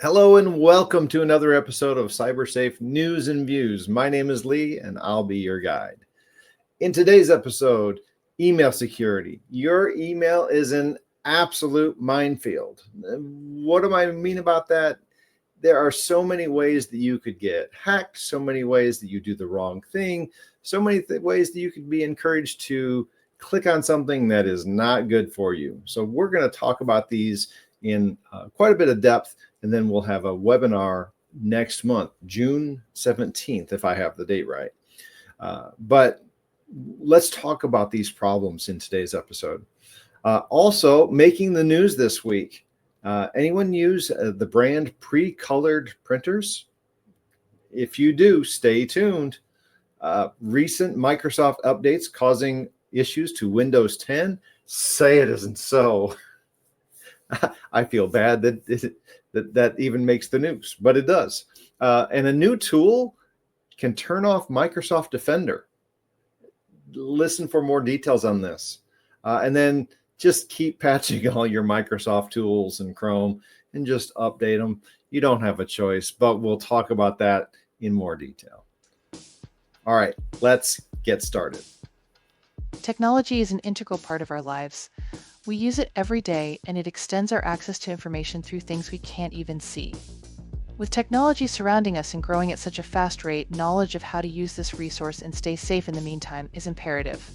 Hello and welcome to another episode of CyberSafe News and Views. My name is Lee and I'll be your guide. In today's episode, email security. Your email is an absolute minefield. What do I mean about that? There are so many ways that you could get hacked, so many ways that you do the wrong thing, so many ways that you could be encouraged to click on something that is not good for you. So we're going to talk about these in quite a bit of depth, and then we'll have a webinar next month, June 17th, if I have the date right. But let's talk about these problems in today's episode. Also, making the news this week. Anyone use the brand Pre-Colored printers? If you do, stay tuned. Recent Microsoft updates causing issues to Windows 10. Say it isn't so. I feel bad that even makes the news, but it does. And a new tool can turn off Microsoft Defender. Listen for more details on this. And then just keep patching all your Microsoft tools and Chrome and just update them. You don't have a choice, but we'll talk about that in more detail. All right, let's get started. Technology is an integral part of our lives. We use it every day, and it extends our access to information through things we can't even see. With technology surrounding us and growing at such a fast rate, knowledge of how to use this resource and stay safe in the meantime is imperative.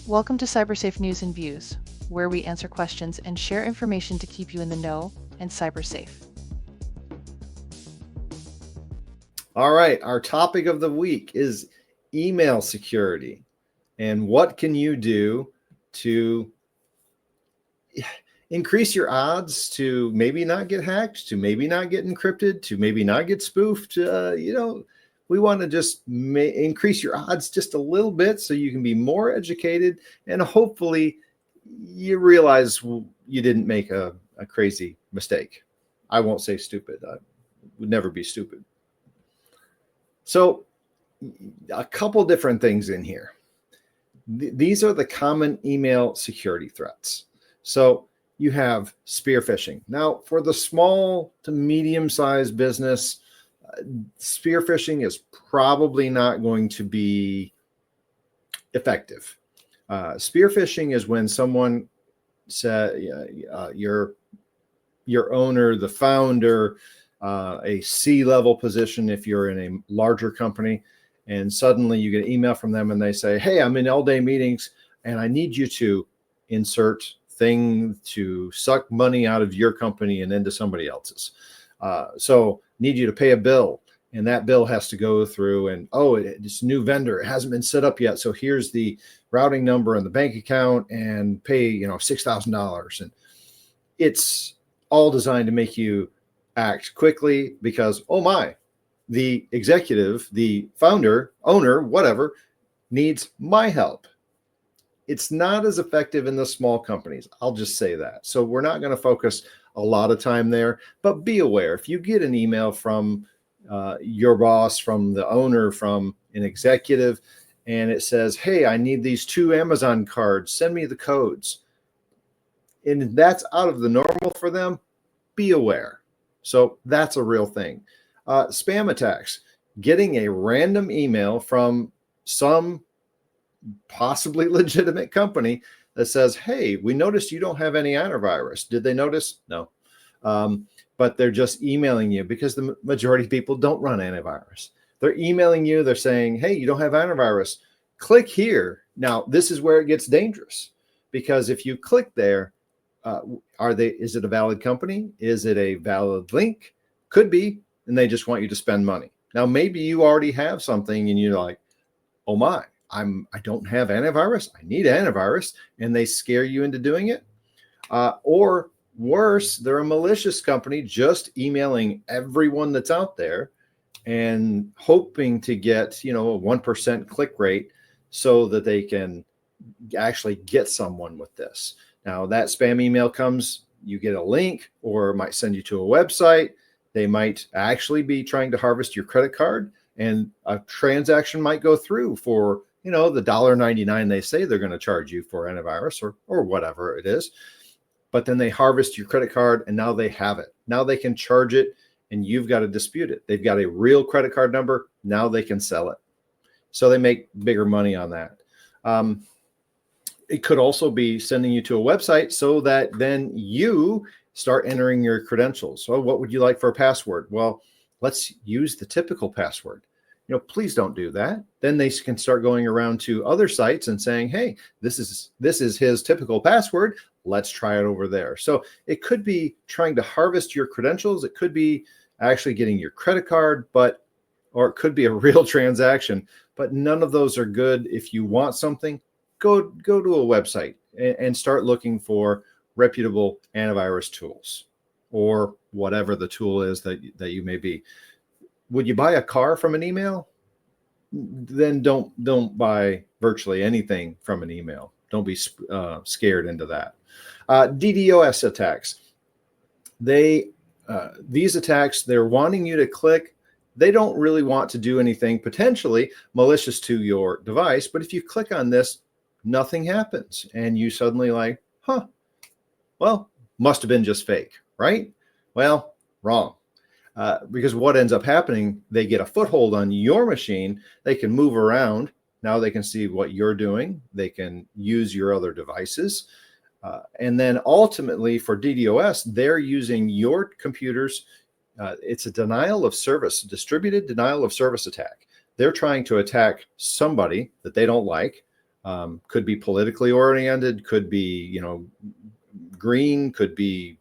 Welcome to CyberSafe News and Views, where we answer questions and share information to keep you in the know and cybersafe. All right, our topic of the week is email security. And what can you do to increase your odds to maybe not get hacked, to maybe not get encrypted, to maybe not get spoofed? We want to just increase your odds just a little bit so you can be more educated, and hopefully you realize you didn't make a crazy mistake. I won't say stupid. I would never be stupid. So a couple different things in here. These are the common email security threats. So you have spear phishing. Now, for the small to medium-sized business, spear phishing is probably not going to be effective. Spear phishing is when someone said your owner, the founder, a C-level position if you're in a larger company, and suddenly you get an email from them and they say, hey, I'm in all-day meetings and I need you to insert thing to suck money out of your company and into somebody else's. So need you to pay a bill, and that bill has to go through and, it's a new vendor. It hasn't been set up yet. So here's the routing number and the bank account and pay, $6,000. And it's all designed to make you act quickly because, oh my, the executive, the founder, owner, whatever, needs my help. It's not as effective in the small companies. I'll just say that. So we're not going to focus a lot of time there, but be aware if you get an email from your boss, from the owner, from an executive, and it says, hey, I need these 2 Amazon cards, send me the codes. And that's out of the normal for them. Be aware. So that's a real thing. Spam attacks, getting a random email from some possibly legitimate company that says, hey, we noticed you don't have any antivirus. Did they notice? No. But they're just emailing you because the majority of people don't run antivirus. They're emailing you. They're saying, hey, you don't have antivirus. Click here. Now, this is where it gets dangerous, because if you click there, is it a valid company? Is it a valid link? Could be. And they just want you to spend money. Now, maybe you already have something and you're like, oh my, I don't have antivirus. I need antivirus. And they scare you into doing it. Or worse, they're a malicious company just emailing everyone that's out there and hoping to get, a 1% click rate so that they can actually get someone with this. Now, that spam email comes, you get a link, or it might send you to a website. They might actually be trying to harvest your credit card, and a transaction might go through for, the $1.99 they say they're going to charge you for antivirus or whatever it is. But then they harvest your credit card and now they have it. Now they can charge it and you've got to dispute it. They've got a real credit card number. Now they can sell it. So they make bigger money on that. It could also be sending you to a website so that then you start entering your credentials. So what would you like for a password? Well, let's use the typical password. Please don't do that. Then they can start going around to other sites and saying, hey, this is his typical password. Let's try it over there. So it could be trying to harvest your credentials. It could be actually getting your credit card, or it could be a real transaction, but none of those are good. If you want something, go to a website and start looking for reputable antivirus tools or whatever the tool is that you may be. Would you buy a car from an email? Then don't buy virtually anything from an email. Don't be scared into that. DDoS attacks. These attacks, they're wanting you to click. They don't really want to do anything potentially malicious to your device, but if you click on this, nothing happens, and you suddenly like, well, must have been just fake, right? Well, wrong. Because what ends up happening, they get a foothold on your machine. They can move around. Now they can see what you're doing. They can use your other devices. And then ultimately for DDoS, they're using your computers. It's a denial of service, distributed denial of service attack. They're trying to attack somebody that they don't like. Could be politically oriented, could be, green, could be,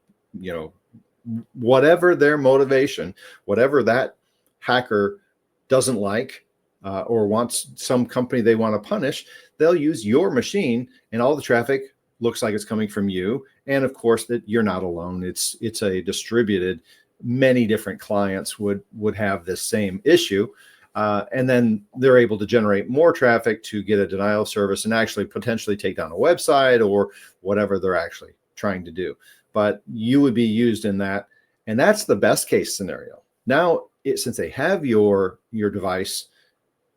whatever their motivation, whatever that hacker doesn't like or wants some company they want to punish, they'll use your machine, and all the traffic looks like it's coming from you. And of course that you're not alone. It's a distributed, many different clients would have this same issue. And then they're able to generate more traffic to get a denial of service and actually potentially take down a website or whatever they're actually trying to do. But you would be used in that. And that's the best case scenario. Now, since they have your device,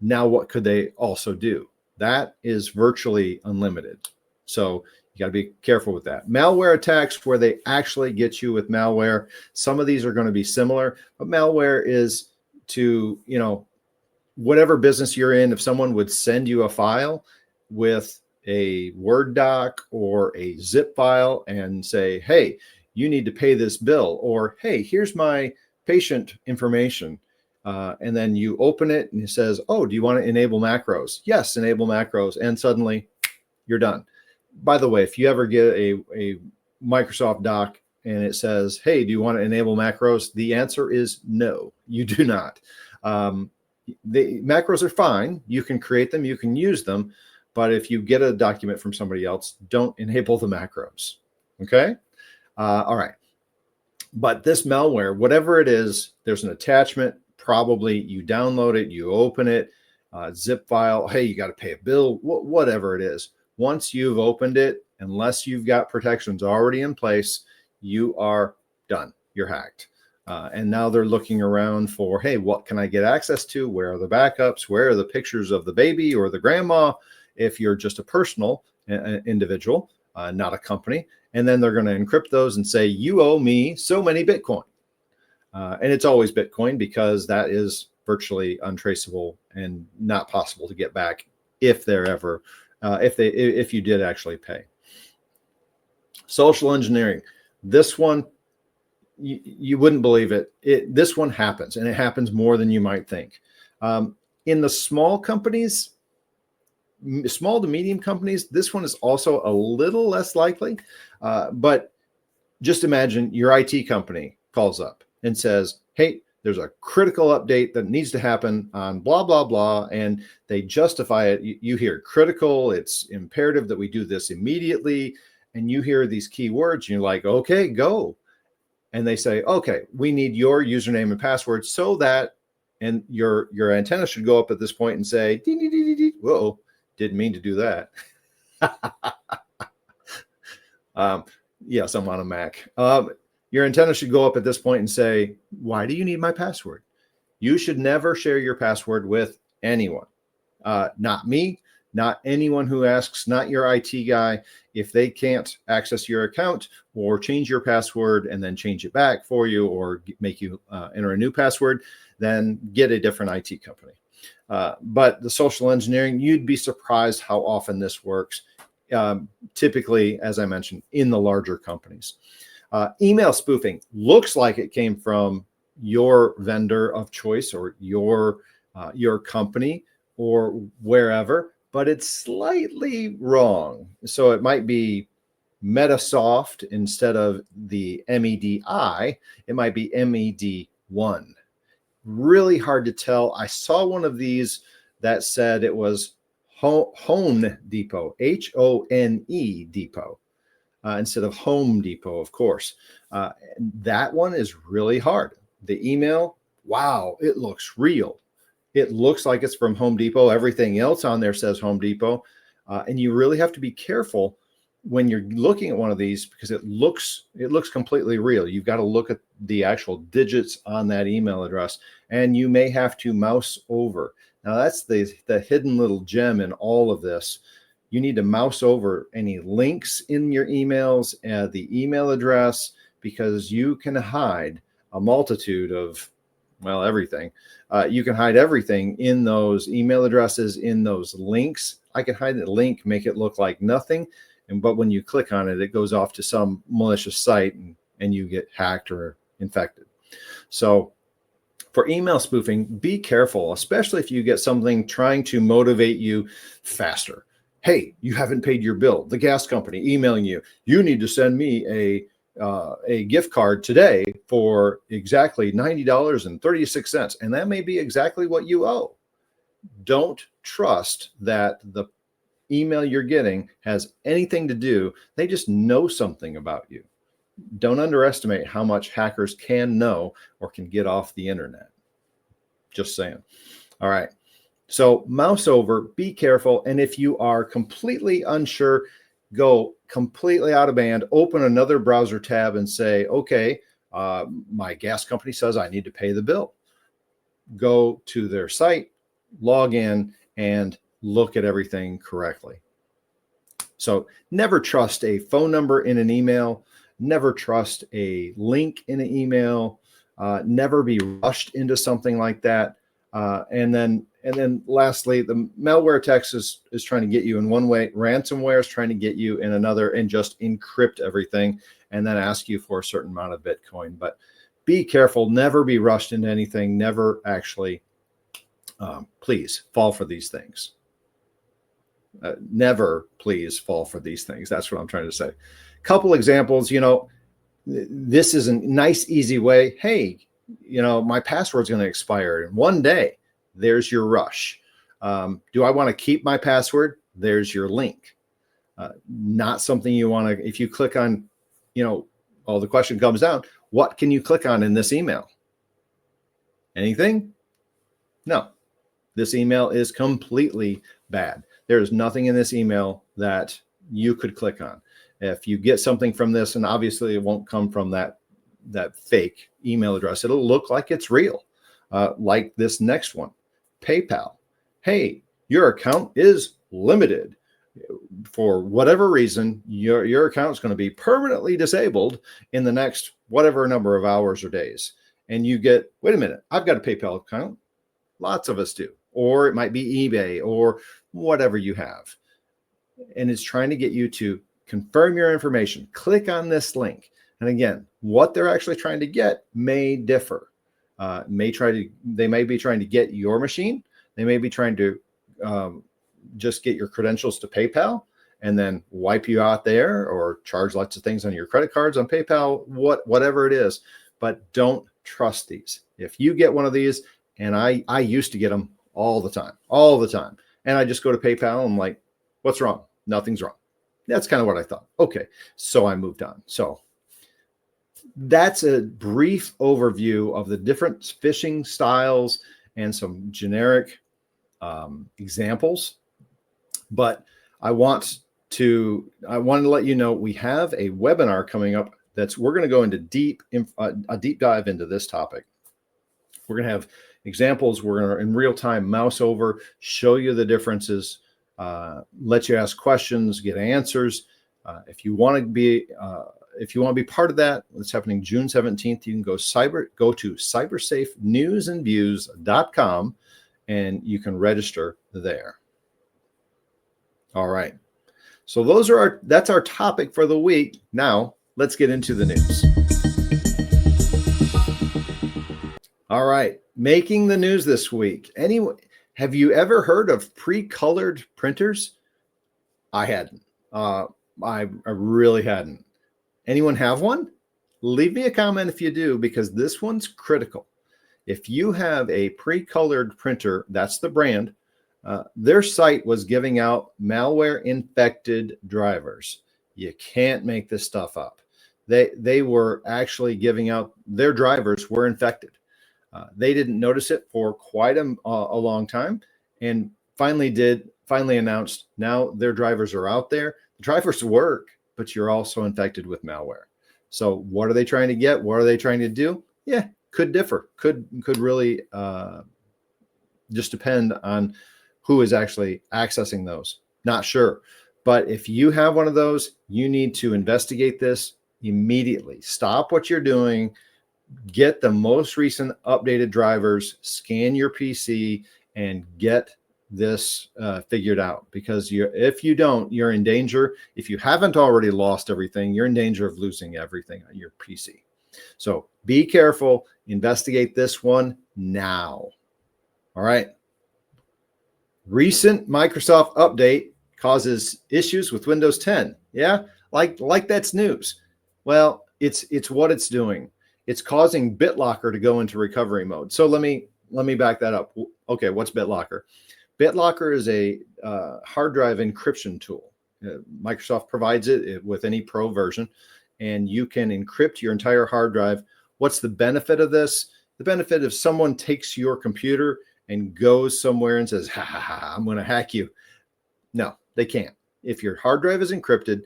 now what could they also do? That is virtually unlimited. So you got to be careful with that. Malware attacks, where they actually get you with malware. Some of these are going to be similar, but malware is to, whatever business you're in, if someone would send you a file with a Word doc or a zip file and say, hey, you need to pay this bill, or hey, here's my patient information. And then you open it and it says, oh, do you want to enable macros? Yes, enable macros. And suddenly you're done. By the way, if you ever get a Microsoft doc and it says, hey, do you want to enable macros? The answer is no, you do not. The macros are fine. You can create them, you can use them. But if you get a document from somebody else, don't enable the macros. Okay. All right. But this malware, whatever it is, there's an attachment. Probably you download it, you open it, zip file. Hey, you got to pay a bill, whatever it is. Once you've opened it, unless you've got protections already in place, you are done. You're hacked. And now they're looking around for, hey, what can I get access to? Where are the backups? Where are the pictures of the baby or the grandma? If you're just a personal individual, not a company. And then they're going to encrypt those and say, you owe me so many Bitcoin. And it's always Bitcoin, because that is virtually untraceable and not possible to get back if they're ever, if you did actually pay. Social engineering. This one, you wouldn't believe it. This one happens, and it happens more than you might think. In the small companies, small to medium companies, this one is also a little less likely. But just imagine your IT company calls up and says, hey, there's a critical update that needs to happen on blah, blah, blah. And they justify it. You hear critical, it's imperative that we do this immediately. And you hear these key words and you're like, okay, go. And they say, okay, we need your username and password so that, and your antenna should go up at this point and say, dee, dee, dee, dee, dee. Whoa, didn't mean to do that. Yes, I'm on a Mac. Your antenna should go up at this point and say, why do you need my password? You should never share your password with anyone. Not me, Not anyone who asks, not your IT guy. If they can't access your account or change your password and then change it back for you or make you enter a new password, then get a different IT company. But the social engineering, you'd be surprised how often this works. Typically, as I mentioned, in the larger companies. Email spoofing looks like it came from your vendor of choice or your company or wherever, but it's slightly wrong. So it might be Metasoft instead of the MEDI, it might be MED1. Really hard to tell. I saw one of these that said it was Hone Depot, Hone Depot, instead of Home Depot, of course. That one is really hard. The email, wow, it looks real. It looks like it's from Home Depot. Everything else on there says Home Depot. And you really have to be careful when you're looking at one of these because it looks completely real. You've got to look at the actual digits on that email address, and you may have to mouse over. Now that's the hidden little gem in all of this. You need to mouse over any links in your emails, the email address, because you can hide a multitude of, well, everything. You can hide everything in those email addresses, in those links. I can hide the link, make it look like nothing. But when you click on it, it goes off to some malicious site and you get hacked or infected. So for email spoofing, be careful, especially if you get something trying to motivate you faster. Hey, you haven't paid your bill. The gas company emailing you. You need to send me a gift card today for exactly $90.36. And that may be exactly what you owe. Don't trust that the email you're getting has anything to do. They just know something about you. Don't underestimate how much hackers can know or can get off the internet. Just saying. All right. So mouse over, be careful. And if you are completely unsure, go completely out of band, open another browser tab and say, okay, my gas company says I need to pay the bill. Go to their site, log in, and look at everything correctly. So never trust a phone number in an email. Never trust a link in an email. Never be rushed into something like that. And then lastly, the malware text is trying to get you in one way. Ransomware is trying to get you in another and just encrypt everything and then ask you for a certain amount of Bitcoin. But be careful. Never be rushed into anything. Never actually, please fall for these things. Never, please fall for these things. That's what I'm trying to say. Couple examples, this is a nice, easy way. Hey, my password's going to expire in one day. There's your rush. Do I want to keep my password? There's your link. Not something you want to, if you click on, the question comes down, what can you click on in this email? Anything? No. This email is completely bad. There's nothing in this email that you could click on. If you get something from this, and obviously it won't come from that fake email address, it'll look like it's real. Like this next one, PayPal. Hey, your account is limited. For whatever reason, your account is going to be permanently disabled in the next whatever number of hours or days. And you get, wait a minute, I've got a PayPal account. Lots of us do. Or it might be eBay or whatever you have. And it's trying to get you to confirm your information. Click on this link. And again, what they're actually trying to get may differ. They may be trying to get your machine. They may be trying to just get your credentials to PayPal and then wipe you out there or charge lots of things on your credit cards on PayPal, whatever it is. But don't trust these. If you get one of these, and I used to get them all the time. And I just go to PayPal and I'm like, what's wrong? Nothing's wrong. That's kind of what I thought. Okay. So I moved on. So that's a brief overview of the different phishing styles and some generic examples. But I want to let you know we have a webinar coming up we're going to go into a deep dive into this topic. We're going to have examples. We're going to, in real time, mouse over, show you the differences let you ask questions, get answers. If you want to be part of that, it's happening June 17th. You can go to cybersafenewsandviews.com and you can register there. All right. So that's our topic for the week. Now let's get into the news. All right. Making the news this week. Anyway, have you ever heard of pre-colored printers? I hadn't. I really hadn't. Anyone have one? Leave me a comment if you do, because this one's critical. If you have a pre-colored printer, that's the brand. Their site was giving out malware-infected drivers. You can't make this stuff up. They were actually giving out their drivers were infected. They didn't notice it for quite a long time, and finally announced now their drivers are out there. The drivers work, but you're also infected with malware. So what are they trying to get? What are they trying to do? Yeah, could differ. Could really just depend on who is actually accessing those. Not sure. But if you have one of those, you need to investigate this immediately. Stop what you're doing. Get the most recent updated drivers, scan your PC, and get this figured out, because if you don't, you're in danger. If you haven't already lost everything, you're in danger of losing everything on your PC. So be careful. Investigate this one now. All right. Recent Microsoft update causes issues with Windows 10. Yeah, like that's news. Well, it's what it's doing. It's causing BitLocker to go into recovery mode. So let me back that up. Okay, what's BitLocker? BitLocker is a hard drive encryption tool. Microsoft provides it with any Pro version, and you can encrypt your entire hard drive. What's the benefit of this? The benefit if someone takes your computer and goes somewhere and says, I'm going to hack you. No, they can't. If your hard drive is encrypted,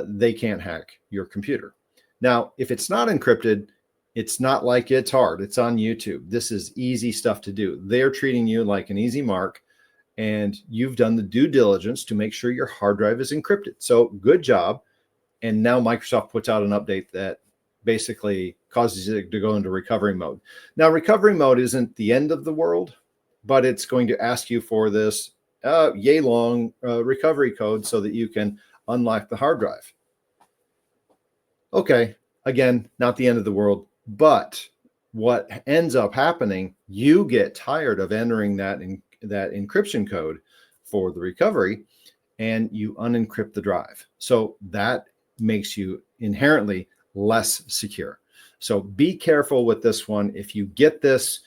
they can't hack your computer. Now, if it's not encrypted, it's not like it's hard. It's on YouTube. This is easy stuff to do. They're treating you like an easy mark, and you've done the due diligence to make sure your hard drive is encrypted. So good job. And now Microsoft puts out an update that basically causes it to go into recovery mode. Now, recovery mode isn't the end of the world, but it's going to ask you for this yay long recovery code so that you can unlock the hard drive. Okay, again, not the end of the world, but what ends up happening, you get tired of entering that encryption code for the recovery, and you unencrypt the drive. So that makes you inherently less secure. So be careful with this one. If you get this,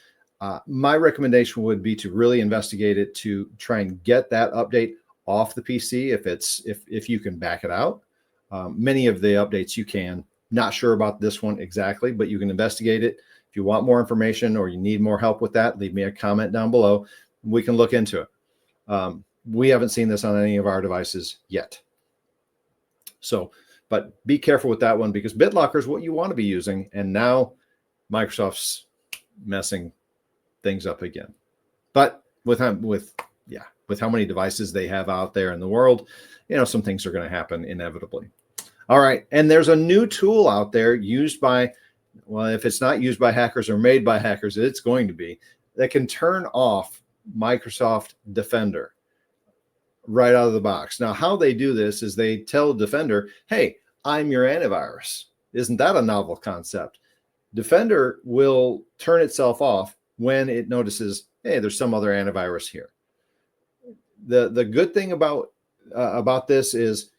my recommendation would be to really investigate it, to try and get that update off the PC if you can back it out. Many of the updates you can. Not sure about this one exactly, but you can investigate it. If you want more information or you need more help with that, leave me a comment down below. We can look into it. We haven't seen this on any of our devices yet. So, but be careful with that one, because BitLocker is what you want to be using. And now Microsoft's messing things up again. But with how many devices they have out there in the world, some things are going to happen inevitably. All right. And there's a new tool out there used by, well, if it's not used by hackers or made by hackers, it's going to be, that can turn off Microsoft Defender right out of the box. Now, how they do this is they tell Defender, hey, I'm your antivirus. Isn't that a novel concept? Defender will turn itself off when it notices, hey, there's some other antivirus here. The good thing about this is,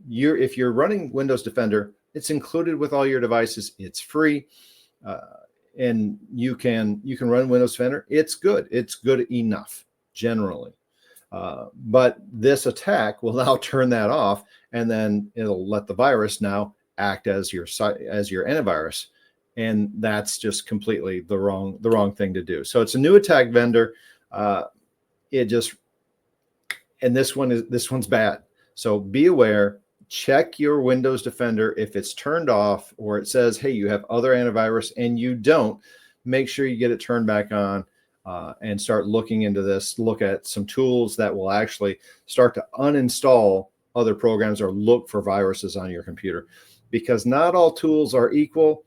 if you're running Windows Defender, it's included with all your devices. It's free, and you can run Windows Defender. It's good. It's good enough generally. But this attack will now turn that off, and then it'll let the virus now act as your antivirus, and that's just completely the wrong thing to do. So it's a new attack vendor. And this one's bad. So be aware. Check your Windows Defender. If it's turned off or it says, hey, you have other antivirus, and you don't, make sure you get it turned back on. and start looking into this, look at some tools that will actually start to uninstall other programs or look for viruses on your computer, because not all tools are equal.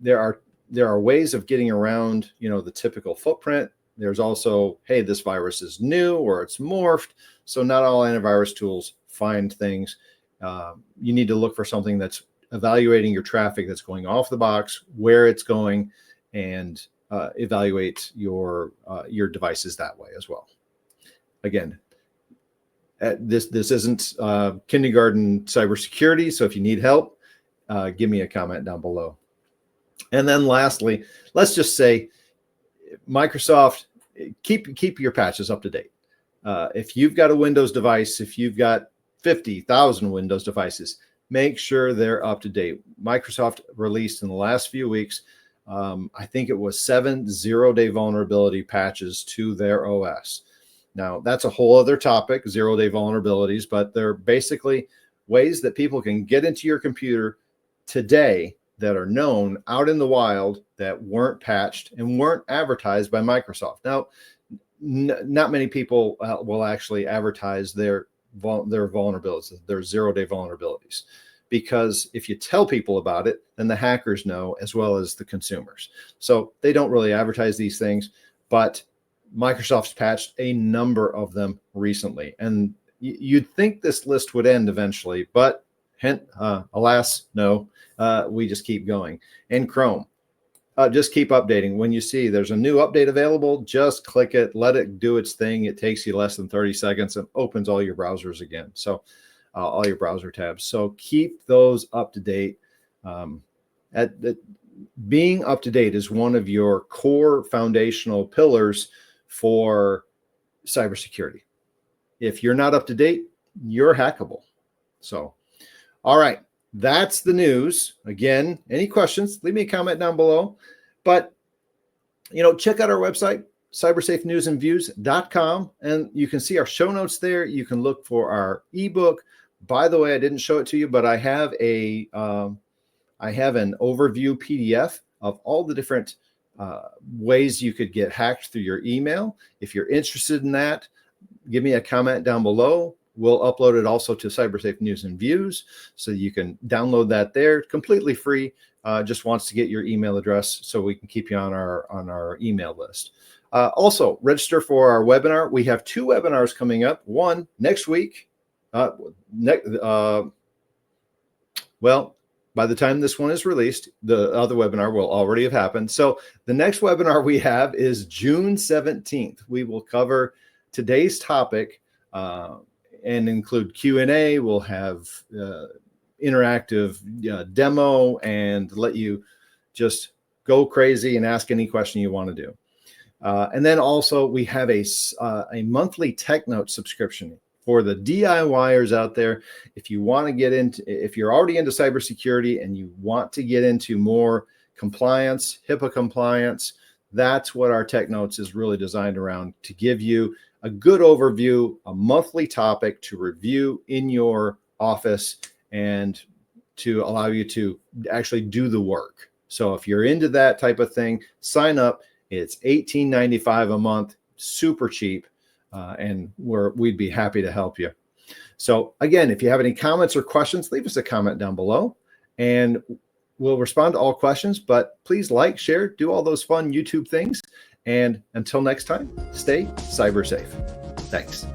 There are ways of getting around, the typical footprint. There's also, hey, this virus is new or it's morphed. So not all antivirus tools find things. You need to look for something that's evaluating your traffic that's going off the box, where it's going, and evaluate your devices that way as well. Again, this isn't kindergarten cybersecurity, so if you need help, give me a comment down below. And then lastly, let's just say Microsoft, keep your patches up to date. If you've got a Windows device, if you've got 50,000 Windows devices, make sure they're up to date. Microsoft released in the last few weeks, I think it was 7 zero-day vulnerability patches to their OS. Now, that's a whole other topic, zero-day vulnerabilities, but they're basically ways that people can get into your computer today that are known out in the wild that weren't patched and weren't advertised by Microsoft. Now, not many people will actually advertise their vulnerabilities, their zero-day vulnerabilities, because if you tell people about it, then the hackers know as well as the consumers. So they don't really advertise these things, but Microsoft's patched a number of them recently. And you'd think this list would end eventually, but alas, no, we just keep going. And Chrome, just keep updating. When you see there's a new update available, just click it, let it do its thing. It takes you less than 30 seconds and opens all your browsers again. So all your browser tabs. So keep those up to date. Being up to date is one of your core foundational pillars for cybersecurity. If you're not up to date, you're hackable. So, all right, that's the news. Again, any questions, leave me a comment down below. But, check out our website, cybersafenewsandviews.com, and you can see our show notes there. You can look for our ebook. By the way, I didn't show it to you, but I have an overview PDF of all the different ways you could get hacked through your email. If you're interested in that, give me a comment down below. We'll upload it also to CyberSafe News and Views, so you can download that there, completely free. Just wants to get your email address so we can keep you on our email list. Also, register for our webinar. We have 2 webinars coming up. One next week. Well, by the time this one is released, the other webinar will already have happened. So the next webinar we have is June 17th. We will cover today's topic and include Q&A. We'll have interactive demo and let you just go crazy and ask any question you want to do. And then also we have a monthly Tech Note subscription for the DIYers out there. If you want to get into, if you're already into cybersecurity and you want to get into more compliance, HIPAA compliance, that's what our Tech Notes is really designed around, to give you a good overview, a monthly topic to review in your office and to allow you to actually do the work. So if you're into that type of thing, sign up. It's $18.95 a month, super cheap. And we'd be happy to help you. So again, if you have any comments or questions, leave us a comment down below and we'll respond to all questions. But please like, share, do all those fun YouTube things. And until next time, stay cyber safe. Thanks.